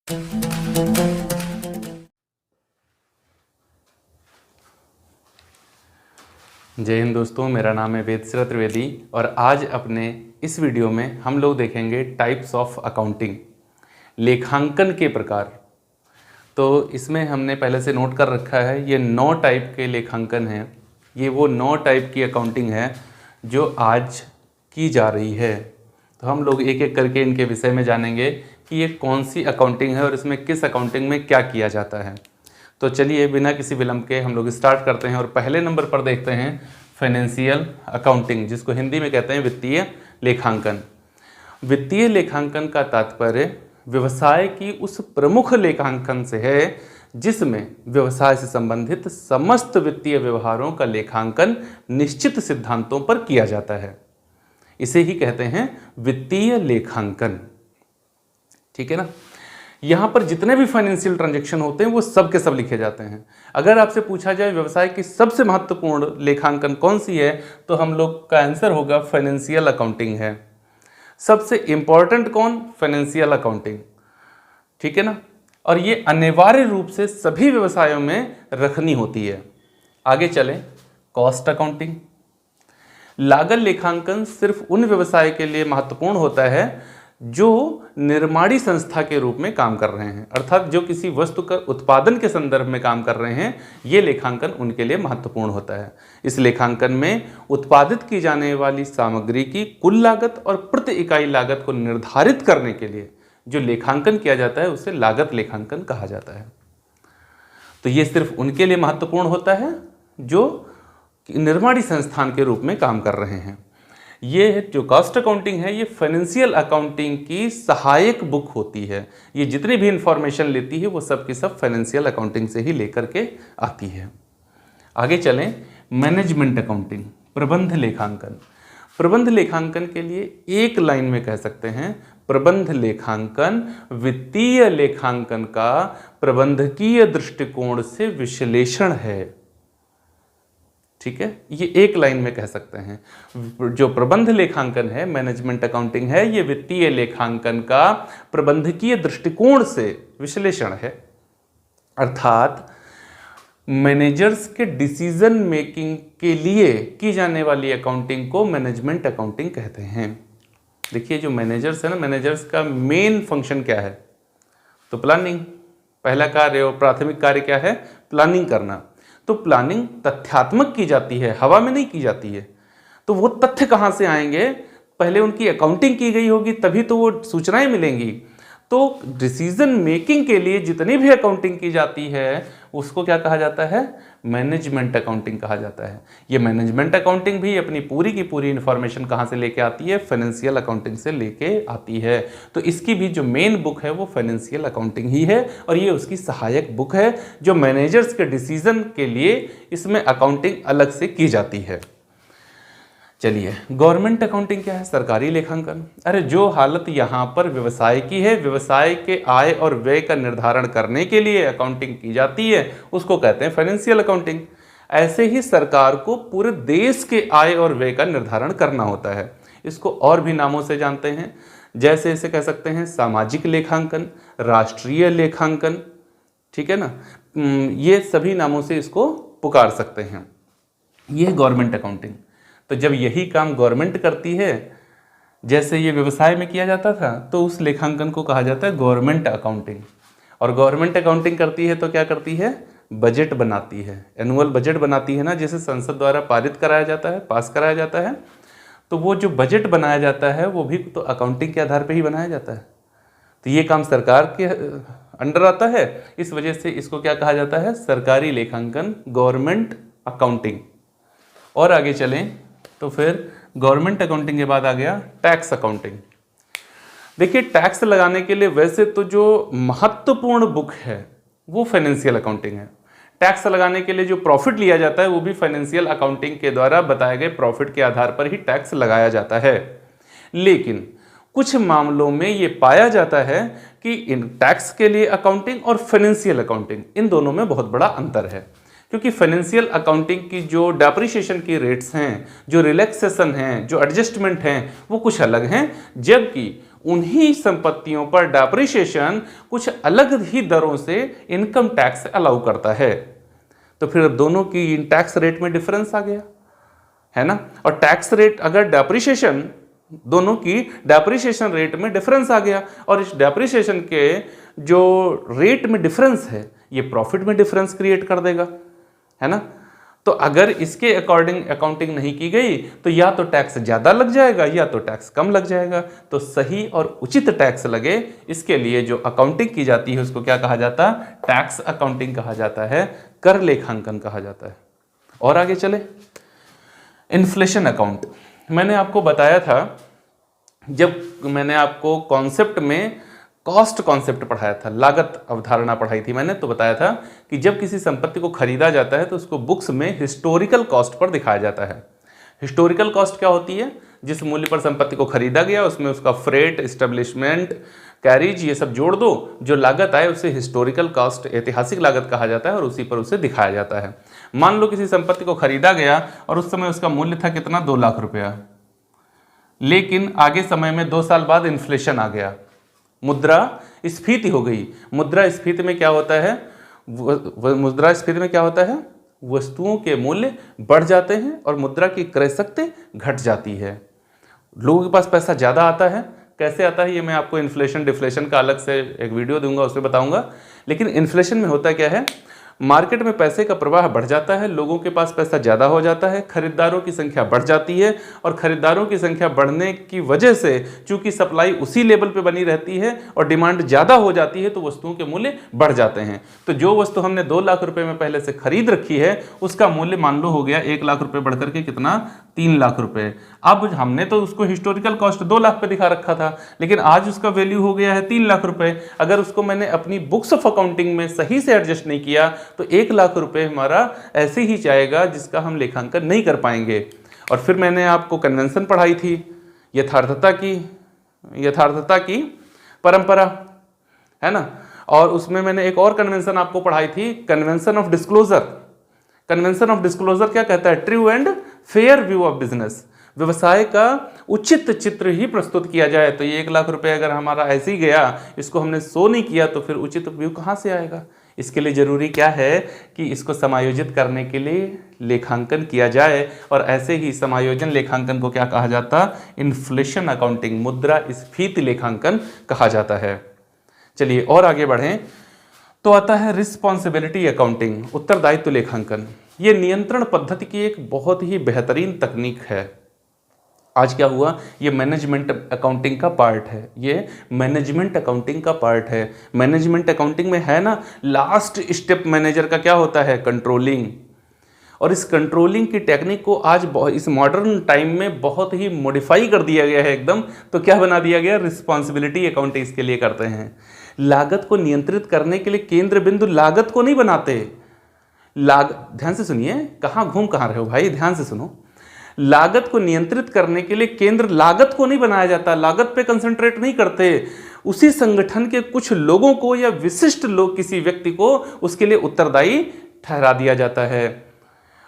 जय हिंद दोस्तों, मेरा नाम है वेदश्री त्रिवेदी और आज अपने इस वीडियो में हम लोग देखेंगे टाइप्स ऑफ अकाउंटिंग, लेखांकन के प्रकार। तो इसमें हमने पहले से नोट कर रखा है, ये 9 टाइप के लेखांकन हैं। ये वो 9 टाइप की अकाउंटिंग है जो आज की जा रही है। तो हम लोग एक एक करके इनके विषय में जानेंगे कि ये कौन सी अकाउंटिंग है और इसमें किस अकाउंटिंग में क्या किया जाता है। तो चलिए बिना किसी विलंब के हम लोग स्टार्ट करते हैं और पहले नंबर पर देखते हैं फाइनेंशियल अकाउंटिंग, जिसको हिंदी में कहते हैं वित्तीय लेखांकन। वित्तीय लेखांकन का तात्पर्य व्यवसाय की उस प्रमुख लेखांकन से है जिसमें व्यवसाय से संबंधित समस्त वित्तीय व्यवहारों का लेखांकन निश्चित सिद्धांतों पर किया जाता है। इसे ही कहते हैं वित्तीय लेखांकन। ठीक है ना। यहाँ पर जितने भी फाइनेंशियल ट्रांजैक्शन होते हैं वो सब के सब लिखे जाते हैं। अगर आपसे पूछा जाए व्यवसाय की सबसे महत्वपूर्ण लेखांकन कौन सी है, तो हम लोग का आंसर होगा फाइनेंशियल अकाउंटिंग है। सबसे इंपॉर्टेंट कौन? Financial accounting. ठीक है ना। और ये अनिवार्य रूप से सभी व्यवसायों में रखनी होती है। आगे चलें, कॉस्ट अकाउंटिंग। लागत लेखांकन सिर्फ उन व्यवसाय के लिए महत्वपूर्ण होता है जो निर्माणी संस्था के रूप में काम कर रहे हैं, अर्थात जो किसी वस्तु का उत्पादन के संदर्भ में काम कर रहे हैं, ये लेखांकन उनके लिए महत्वपूर्ण होता है। इस लेखांकन में उत्पादित की जाने वाली सामग्री की कुल लागत और प्रति इकाई लागत को निर्धारित करने के लिए जो लेखांकन किया जाता है उसे लागत लेखांकन कहा जाता है। तो ये सिर्फ उनके लिए महत्वपूर्ण होता है जो निर्माणी संस्थान के रूप में काम कर रहे हैं। ये जो कॉस्ट अकाउंटिंग है ये फाइनेंशियल अकाउंटिंग की सहायक बुक होती है। ये जितनी भी इंफॉर्मेशन लेती है वो सब की सब फाइनेंशियल अकाउंटिंग से ही लेकर के आती है। आगे चलें, मैनेजमेंट अकाउंटिंग, प्रबंध लेखांकन। प्रबंध लेखांकन के लिए एक लाइन में कह सकते हैं, प्रबंध लेखांकन वित्तीय लेखांकन का प्रबंधकीय दृष्टिकोण से विश्लेषण है। ठीक है, ये एक लाइन में कह सकते हैं। जो प्रबंध लेखांकन है, मैनेजमेंट अकाउंटिंग है, ये वित्तीय लेखांकन का प्रबंधकीय दृष्टिकोण से विश्लेषण है। अर्थात मैनेजर्स के डिसीजन मेकिंग के लिए की जाने वाली अकाउंटिंग को मैनेजमेंट अकाउंटिंग कहते हैं। देखिए जो मैनेजर्स है ना, मैनेजर्स का मेन फंक्शन क्या है? तो प्लानिंग। पहला कार्य और प्राथमिक कार्य क्या है? प्लानिंग करना। तो प्लानिंग तथ्यात्मक की जाती है, हवा में नहीं की जाती है। तो वो तथ्य कहाँ से आएंगे? पहले उनकी अकाउंटिंग की गई होगी तभी तो वो सूचनाएं मिलेंगी। तो डिसीजन मेकिंग के लिए जितनी भी अकाउंटिंग की जाती है उसको क्या कहा जाता है? मैनेजमेंट अकाउंटिंग कहा जाता है। ये मैनेजमेंट अकाउंटिंग भी अपनी पूरी की पूरी इंफॉर्मेशन कहाँ से लेके आती है? फाइनेंशियल अकाउंटिंग से लेके आती है। तो इसकी भी जो मेन बुक है वो फाइनेंशियल अकाउंटिंग ही है और ये उसकी सहायक बुक है जो मैनेजर्स के डिसीजन के लिए इसमें अकाउंटिंग अलग से की जाती है। चलिए, गवर्नमेंट अकाउंटिंग क्या है? सरकारी लेखांकन। अरे जो हालत यहाँ पर व्यवसाय की है, व्यवसाय के आय और व्यय का निर्धारण करने के लिए अकाउंटिंग की जाती है, उसको कहते हैं फाइनेंशियल अकाउंटिंग। ऐसे ही सरकार को पूरे देश के आय और व्यय का निर्धारण करना होता है। इसको और भी नामों से जानते हैं, जैसे इसे कह सकते हैं सामाजिक लेखांकन, राष्ट्रीय लेखांकन। ठीक है ना, ये सभी नामों से इसको पुकार सकते हैं। ये गवर्नमेंट अकाउंटिंग। तो जब यही काम गवर्नमेंट करती है, जैसे ये व्यवसाय में किया जाता था, तो उस लेखांकन को कहा जाता है गवर्नमेंट अकाउंटिंग। और गवर्नमेंट अकाउंटिंग करती है तो क्या करती है? बजट बनाती है, एनुअल बजट बनाती है ना, जिसे संसद द्वारा पारित कराया जाता है, पास कराया जाता है। तो वो जो बजट बनाया जाता है वो भी तो अकाउंटिंग के आधार पर ही बनाया जाता है। तो ये काम सरकार के अंडर आता है, इस वजह से इसको क्या कहा जाता है? सरकारी लेखांकन, गवर्नमेंट अकाउंटिंग। और आगे चलें तो फिर गवर्नमेंट अकाउंटिंग के बाद आ गया टैक्स अकाउंटिंग। देखिए टैक्स लगाने के लिए वैसे तो जो महत्वपूर्ण बुक है वो फाइनेंशियल अकाउंटिंग है। टैक्स लगाने के लिए जो प्रॉफिट लिया जाता है वो भी फाइनेंशियल अकाउंटिंग के द्वारा बताए गए प्रॉफिट के आधार पर ही टैक्स लगाया जाता है। लेकिन कुछ मामलों में ये पाया जाता है कि इन टैक्स के लिए अकाउंटिंग और फाइनेंशियल अकाउंटिंग, इन दोनों में बहुत बड़ा अंतर है। क्योंकि फाइनेंशियल अकाउंटिंग की जो डेप्रिसिएशन की रेट्स हैं, जो रिलैक्सेशन हैं, जो एडजस्टमेंट हैं, वो कुछ अलग हैं, जबकि उन्हीं संपत्तियों पर डेप्रिसिएशन कुछ अलग ही दरों से इनकम टैक्स अलाउ करता है। तो फिर दोनों की टैक्स रेट में डिफरेंस आ गया, है ना। और टैक्स रेट अगर डेप्रिसिएशन, दोनों की डेप्रिसिएशन रेट में डिफरेंस आ गया, और इस डेप्रिसिएशन के जो रेट में डिफरेंस है ये प्रॉफिट में डिफरेंस क्रिएट कर देगा, है ना। तो अगर इसके अकॉर्डिंग अकाउंटिंग नहीं की गई तो या तो टैक्स ज़्यादा लग जाएगा या तो टैक्स कम लग जाएगा। तो सही और उचित टैक्स लगे, इसके लिए जो अकाउंटिंग की जाती है उसको क्या कहा जाता है? टैक्स अकाउंटिंग कहा जाता है, कर लेखांकन कहा जाता है। और आगे चले, इन्फ्लेशन अकाउंट। मैंने आपको बताया था, जब मैंने आपको कॉन्सेप्ट में कॉस्ट कॉन्सेप्ट पढ़ाया था, लागत अवधारणा पढ़ाई थी मैंने, तो बताया था कि जब किसी संपत्ति को खरीदा जाता है तो उसको बुक्स में हिस्टोरिकल कॉस्ट पर दिखाया जाता है। हिस्टोरिकल कॉस्ट क्या होती है? जिस मूल्य पर संपत्ति को खरीदा गया उसमें उसका फ्रेट, एस्टेब्लिशमेंट, कैरिज, ये सब जोड़ दो, जो लागत आए उसे हिस्टोरिकल कॉस्ट, ऐतिहासिक लागत कहा जाता है, और उसी पर उसे दिखाया जाता है। मान लो किसी संपत्ति को खरीदा गया और उस समय उसका मूल्य था कितना? 2 लाख रुपया। लेकिन आगे समय में 2 साल बाद इन्फ्लेशन आ गया, मुद्रा स्फीति हो गई। मुद्रा स्फीति में क्या होता है? मुद्रा स्फीति में क्या होता है? वस्तुओं के मूल्य बढ़ जाते हैं और मुद्रा की क्रय शक्ति घट जाती है। लोगों के पास पैसा ज़्यादा आता है। कैसे आता है ये मैं आपको इन्फ्लेशन डिफ्लेशन का अलग से एक वीडियो दूंगा, उसमें बताऊंगा। लेकिन इन्फ्लेशन में होता क्या है? मार्केट में पैसे का प्रवाह बढ़ जाता है, लोगों के पास पैसा ज़्यादा हो जाता है, खरीदारों की संख्या बढ़ जाती है, और खरीदारों की संख्या बढ़ने की वजह से चूंकि सप्लाई उसी लेवल पे बनी रहती है और डिमांड ज़्यादा हो जाती है तो वस्तुओं के मूल्य बढ़ जाते हैं। तो जो वस्तु हमने 2 लाख रुपए में पहले से खरीद रखी है उसका मूल्य मान लो हो गया 1 लाख रुपए बढ़कर के कितना? 3 लाख रुपए। अब हमने तो उसको हिस्टोरिकल कॉस्ट 2 लाख पे दिखा रखा था, लेकिन आज उसका वैल्यू हो गया है 3 लाख रुपए। अगर उसको मैंने अपनी बुक्स ऑफ अकाउंटिंग में सही से एडजस्ट नहीं किया तो 1 लाख रुपए हमारा ऐसे ही जाएगा जिसका हम लेखांकन नहीं कर पाएंगे। और फिर मैंने आपको कन्वेंशन पढ़ाई थी, यथार्थता की परंपरा, है ना। और उसमें मैंने एक और कन्वेंशन आपको पढ़ाई थी, convention of disclosure. Convention of disclosure क्या कहता है? True and fair view of business. व्यवसाय का उचित चित्र ही प्रस्तुत किया जाए। तो ये 1 लाख रुपए अगर हमारा ऐसे ही गया, इसको हमने शो नहीं किया, तो फिर उचित व्यू कहाँ से आएगा? इसके लिए जरूरी क्या है कि इसको समायोजित करने के लिए लेखांकन किया जाए। और ऐसे ही समायोजन लेखांकन को क्या कहा जाता? इन्फ्लेशन अकाउंटिंग, मुद्रा स्फीति लेखांकन कहा जाता है। चलिए और आगे बढ़ें तो आता है रिस्पॉन्सिबिलिटी अकाउंटिंग, उत्तरदायित्व लेखांकन। ये नियंत्रण पद्धति की एक बहुत ही बेहतरीन तकनीक है। आज क्या हुआ? ये मैनेजमेंट अकाउंटिंग का पार्ट है। ये मैनेजमेंट अकाउंटिंग का पार्ट है। मैनेजमेंट अकाउंटिंग में है ना, लास्ट स्टेप मैनेजर का क्या होता है? कंट्रोलिंग। और इस कंट्रोलिंग की टेक्निक को आज इस मॉडर्न टाइम में बहुत ही मॉडिफाई कर दिया गया है एकदम। तो क्या बना दिया गया? रिस्पॉन्सिबिलिटी अकाउंटिंग इसके लिए करते हैं। लागत को नियंत्रित करने के लिए केंद्र बिंदु लागत को नहीं बनाते। ध्यान से सुनिए, कहाँ घूम कहाँ रहे हो भाई, ध्यान से सुनो। लागत को नियंत्रित करने के लिए केंद्र लागत को नहीं बनाया जाता, लागत पे कंसंट्रेट नहीं करते। उसी संगठन के कुछ लोगों को या विशिष्ट लोग, किसी व्यक्ति को उसके लिए उत्तरदायी ठहरा दिया जाता है,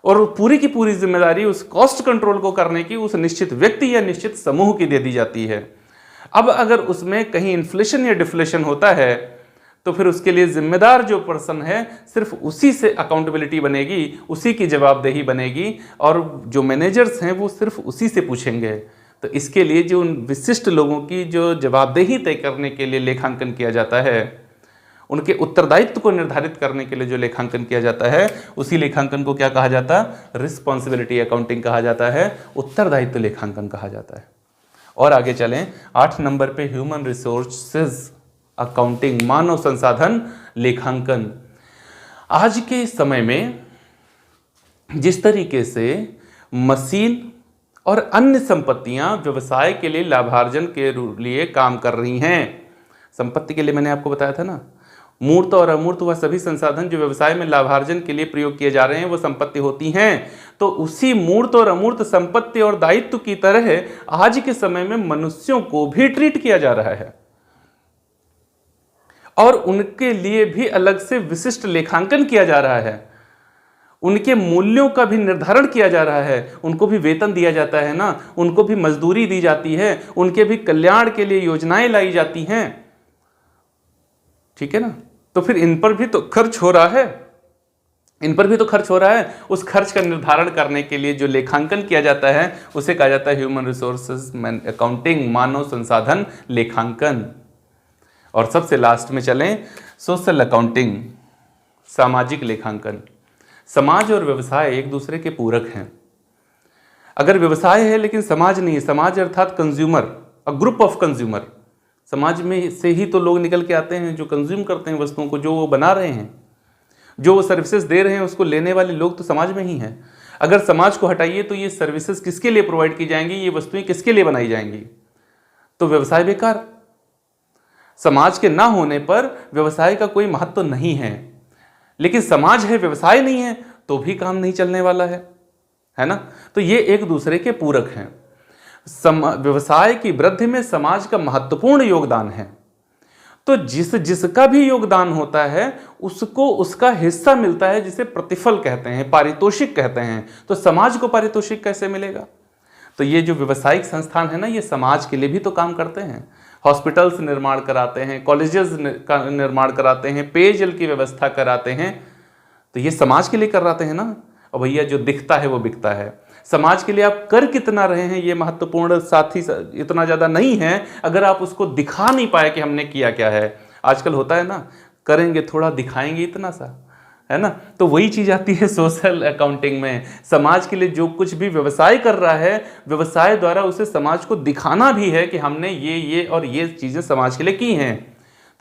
और पूरी की पूरी जिम्मेदारी उस कॉस्ट कंट्रोल को करने की उस निश्चित व्यक्ति या निश्चित समूह की दे दी जाती है। अब अगर उसमें कहीं इन्फ्लेशन या डिफ्लेशन होता है तो फिर उसके लिए जिम्मेदार जो पर्सन है सिर्फ उसी से अकाउंटेबिलिटी बनेगी, उसी की जवाबदेही बनेगी, और जो मैनेजर्स हैं वो सिर्फ उसी से पूछेंगे। तो इसके लिए जो उन विशिष्ट लोगों की जो जवाबदेही तय करने के लिए लेखांकन किया जाता है, उनके उत्तरदायित्व को निर्धारित करने के लिए जो लेखांकन किया जाता है, उसी लेखांकन को क्या कहा जाता है? रिस्पॉन्सिबिलिटी अकाउंटिंग कहा जाता है, उत्तरदायित्व लेखांकन कहा जाता है। और आगे चलें, 8 नंबर पे ह्यूमन रिसोर्सेज अकाउंटिंग, मानव संसाधन लेखांकन। आज के समय में जिस तरीके से मशीन और अन्य संपत्तियां व्यवसाय के लिए लाभार्जन के लिए काम कर रही हैं, संपत्ति के लिए मैंने आपको बताया था ना, मूर्त और अमूर्त वह सभी संसाधन जो व्यवसाय में लाभार्जन के लिए प्रयोग किए जा रहे हैं वो संपत्ति होती हैं। तो उसी मूर्त और अमूर्त संपत्ति और दायित्व की तरह आज के समय में मनुष्यों को भी ट्रीट किया जा रहा है, और उनके लिए भी अलग से विशिष्ट लेखांकन किया जा रहा है। उनके मूल्यों का भी निर्धारण किया जा रहा है, उनको भी वेतन दिया जाता है ना, उनको भी मजदूरी दी जाती है, उनके भी कल्याण के लिए योजनाएं लाई जाती हैं, ठीक है ना। तो फिर इन पर भी तो खर्च हो रहा है, इन पर भी तो खर्च हो रहा है। उस खर्च का निर्धारण करने के लिए जो लेखांकन किया जाता है उसे कहा जाता है ह्यूमन रिसोर्सेज अकाउंटिंग, मानव संसाधन लेखांकन। और सबसे लास्ट में चलें, सोशल अकाउंटिंग, सामाजिक लेखांकन। समाज और व्यवसाय एक दूसरे के पूरक हैं। अगर व्यवसाय है लेकिन समाज नहीं है, समाज अर्थात consumer, a group of consumer, समाज में से ही तो लोग निकल के आते हैं जो कंज्यूम करते हैं वस्तुओं को, जो वो बना रहे हैं, जो वो सर्विसेज दे रहे हैं, उसको लेने वाले लोग तो समाज में ही हैं। अगर समाज को हटाइए तो ये सर्विसेज किसके लिए प्रोवाइड की जाएंगी, ये वस्तुएं किसके लिए बनाई जाएंगी? तो व्यवसाय बेकार। समाज के ना होने पर व्यवसाय का कोई महत्व तो नहीं है, लेकिन समाज है व्यवसाय नहीं है तो भी काम नहीं चलने वाला है ना। तो ये एक दूसरे के पूरक हैं। व्यवसाय की वृद्धि में समाज का महत्वपूर्ण योगदान है, तो जिसका भी योगदान होता है उसको उसका हिस्सा मिलता है, जिसे प्रतिफल कहते हैं, पारितोषिक कहते हैं। तो समाज को पारितोषिक कैसे मिलेगा? तो ये जो व्यवसायिक संस्थान है ना, ये समाज के लिए भी तो काम करते हैं। हॉस्पिटल्स निर्माण कराते हैं, कॉलेजेस का निर्माण कराते हैं, पेयजल की व्यवस्था कराते हैं, तो ये समाज के लिए कराते हैं ना। और भैया जो दिखता है वो बिकता है। समाज के लिए आप कर कितना रहे हैं ये महत्वपूर्ण साथ ही इतना ज़्यादा नहीं है, अगर आप उसको दिखा नहीं पाए कि हमने किया क्या है। आजकल होता है ना, करेंगे थोड़ा दिखाएंगे इतना सा, है ना। तो वही चीज़ आती है सोशल अकाउंटिंग में। समाज के लिए जो कुछ भी व्यवसाय कर रहा है, व्यवसाय द्वारा उसे समाज को दिखाना भी है कि हमने ये और ये चीज़ें समाज के लिए की हैं।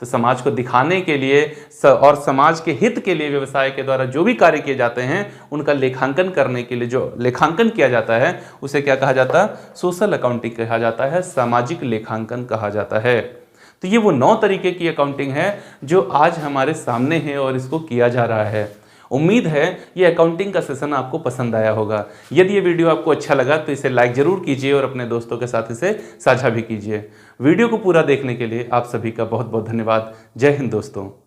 तो समाज को दिखाने के लिए और समाज के हित के लिए व्यवसाय के द्वारा जो भी कार्य किए जाते हैं उनका लेखांकन करने के लिए जो लेखांकन किया जाता है उसे क्या कहा जाता है? सोशल अकाउंटिंग कहा जाता है, सामाजिक लेखांकन कहा जाता है। तो ये वो 9 तरीके की अकाउंटिंग है जो आज हमारे सामने है और इसको किया जा रहा है। उम्मीद है ये अकाउंटिंग का सेशन आपको पसंद आया होगा। यदि ये वीडियो आपको अच्छा लगा तो इसे लाइक जरूर कीजिए और अपने दोस्तों के साथ इसे साझा भी कीजिए। वीडियो को पूरा देखने के लिए आप सभी का बहुत बहुत धन्यवाद। जय हिंद दोस्तों।